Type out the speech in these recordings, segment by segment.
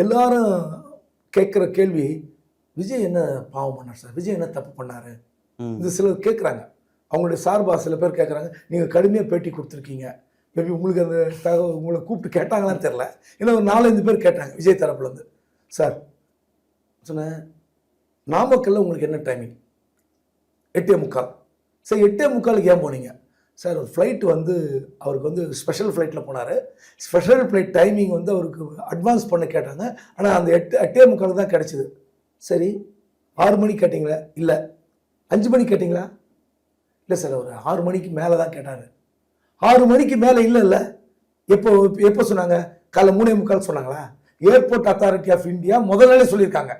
எல்லாரும் கேட்குற கேள்வி, விஜய் என்ன பாவம் பண்ணார் சார், விஜய் என்ன தப்பு பண்ணார், இது சிலர் கேட்குறாங்க. அவங்களுடைய சார்பாக சில பேர் கேட்குறாங்க. நீங்கள் கடுமையாக பேட்டி கொடுத்துருக்கீங்க, மேபி உங்களுக்கு அந்த தகவல் உங்களை கூப்பிட்டு கேட்டாங்களான்னு தெரில. ஏன்னா ஒரு 4-5 பேர் கேட்டாங்க விஜய் தரப்புலேருந்து. சார் சொன்னேன், நாமக்கல்ல உங்களுக்கு என்ன டைமிங்? 8:45. சரி 8:45 ஏன் போனீங்க? சார் ஒரு ஃப்ளைட்டு வந்து அவருக்கு வந்து ஸ்பெஷல் ஃப்ளைட்டில் போனார். ஸ்பெஷல் ஃப்ளைட் டைமிங் வந்து அவருக்கு அட்வான்ஸ் பண்ண கேட்டாங்க. ஆனால் அந்த 8:45 தான் கிடச்சிது. சரி 6 மணிக்கு கேட்டிங்களா? இல்லை. 5 மணிக்கு கேட்டிங்களா? இல்லை சார் ஒரு 6 மணிக்கு மேலே தான் கேட்டார். 6 மணிக்கு மேலே இல்லைல்ல. எப்போ சொன்னாங்க? காலைல 3:45 சொன்னாங்களா? ஏர்போர்ட் அத்தாரிட்டி ஆஃப் இந்தியா முதல் நாளே சொல்லியிருக்காங்க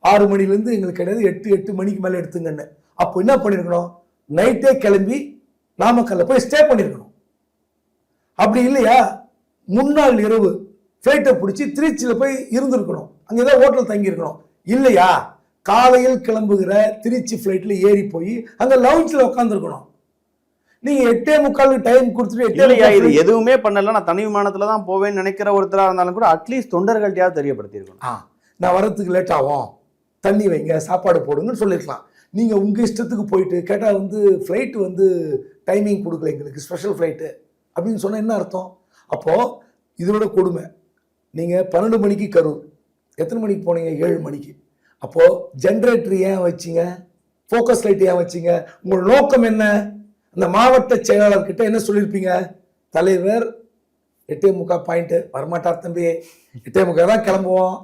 6 மணிலேருந்து எங்களுக்கு கிடையாது, 8 மணிக்கு மேலே எடுத்துங்கன்னு. அப்போ என்ன பண்ணியிருக்கணும்? நைட்டே கிளம்பி நாமக்கல்ல போய் ஸ்டே பண்ணியிருக்கணும். அப்படி இல்லையா முன்னாள் இரவு ஃப்ளைட்டை பிடிச்சி திருச்சியில் போய் இருந்திருக்கணும், அங்கே ஏதாவது ஹோட்டல் தங்கியிருக்கணும். இல்லையா காலையில் கிளம்புகிற திருச்சி ஃப்ளைட்டில் ஏறி போய் அங்கே லவுஞ்சில் உட்காந்துருக்கணும். நீங்க 8:45 டைம் கொடுத்துட்டு இது எதுவுமே பண்ணல, நான் தனி விமானத்துல தான் போவேன்னு நினைக்கிற ஒருத்தரா இருந்தாலும் கூட அட்லீஸ்ட் தொண்டர்கள்ட்டையாவது தெரியப்படுத்தியிருக்கணும். நான் வரதுக்கு லேட் ஆகும், தண்ணி வைங்க, சாப்பாடு போடுங்கன்னு சொல்லியிருக்கலாம். நீங்க உங்க இஷ்டத்துக்கு போயிட்டு கேட்டால் வந்து ஃப்ளைட்டு வந்து டைமிங் கொடுக்கல எங்களுக்கு, ஸ்பெஷல் ஃப்ளைட்டு அப்படின்னு சொன்னால் என்ன அர்த்தம்? அப்போது இதோட கொடுமை, நீங்கள் 12 மணிக்கு கரூர், எத்தனை மணிக்கு போனீங்க? 7 மணிக்கு. அப்போது ஜென்ரேட்டர் ஏன் வச்சிங்க? ஃபோக்கஸ் லைட் ஏன் வச்சிங்க? உங்களோட நோக்கம் என்ன? அந்த மாவட்ட செயலாளர்கிட்ட என்ன சொல்லியிருப்பீங்க? தலைவர் 8:45 பாயிண்ட்டு வரமாட்டார் தம்பி, 8:45 தான் கிளம்புவோம்,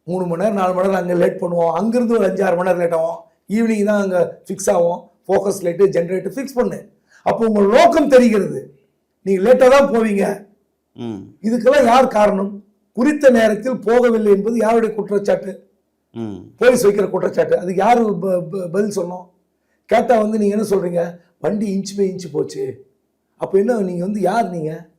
3 மணி நேரம் 4 மணி நேரம் அங்கே லேட் பண்ணுவோம், அங்கேருந்து ஒரு 5-6 மணி நேரம் லேட் ஆகும், ஈவினிங் தான் அங்கே ஃபிக்ஸ் ஆகும், ஃபோக்கஸ் லைட்டு ஜென்ரேட்டர் ஃபிக்ஸ் பண்ணு. அப்போ உங்கள் நோக்கம் தெரிகிறது, நீங்கள் லேட்டாக தான் போவீங்க. இதுக்கெல்லாம் யார் காரணம்? குறித்த நேரத்தில் போகவில்லை என்பது யாருடைய குற்றச்சாட்டு? போலீஸ் வைக்கிற குற்றச்சாட்டு. அதுக்கு யார் பதில் சொன்னோம்? கேட்டால் வந்து நீங்கள் என்ன சொல்கிறீங்க? வண்டி இன்ச்சு பை இன்ச்சு போச்சு. அப்போ என்ன, நீங்கள் வந்து யார்? நீங்கள்